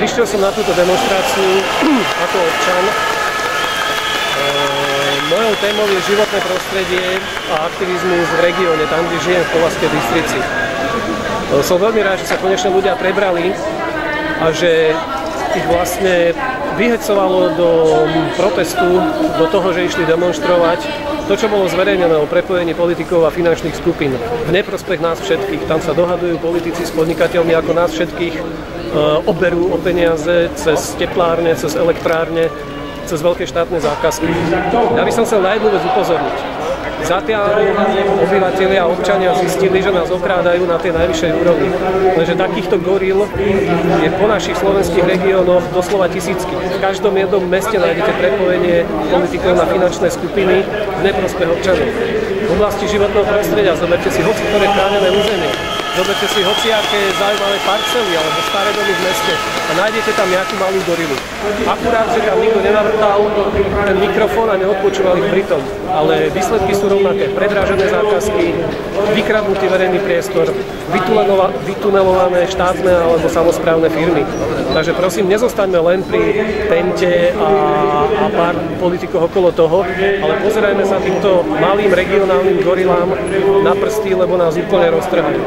Prišiel som na túto demonstráciu ako občan. Mojou témou je životné prostredie a aktivizmus v regióne, tam, kde žijem v Považskej Bystrici. Som veľmi rád, že sa konečne ľudia prebrali a že ich vlastne vyhecovalo do protestu, do toho, že išli demonštrovať to, čo bolo zverejnené o prepojení politikov a finančných skupín v neprospech nás všetkých. Tam sa dohadujú politici s podnikateľmi, ako nás všetkých oberú o peniaze cez teplárne, cez elektrárne, cez veľké štátne zákazky. Ja by som chcel na jednu vec upozorniť. Zatiaľ obyvatelia a občania zistili, že nás okrádajú na tej najvyššej úrovni. Lenže takýchto goril je po našich slovenských regiónoch doslova tisícky. V každom jednom meste nájdete prepojenie politikov na finančné skupiny v neprospech občanov. V oblasti životného prostredia zoberte si hociktoré chránené územie. Zoberte si hociaké zaujímavé parcely alebo staré domy v meste a nájdete tam nejakú malú gorilu. Akurát, že tam nikto nenavrtal ten mikrofón a neodpočúval ich pritom. Ale výsledky sú rovnaké. Predrážené zákazky, vykradnutý verejný priestor, vytunelované štátne alebo samosprávne firmy. Takže prosím, nezostaňme len pri Pente a pár politikov okolo toho, ale pozerajme sa týmto malým regionálnym gorilám na prsty, lebo nás úplne roztrhajú.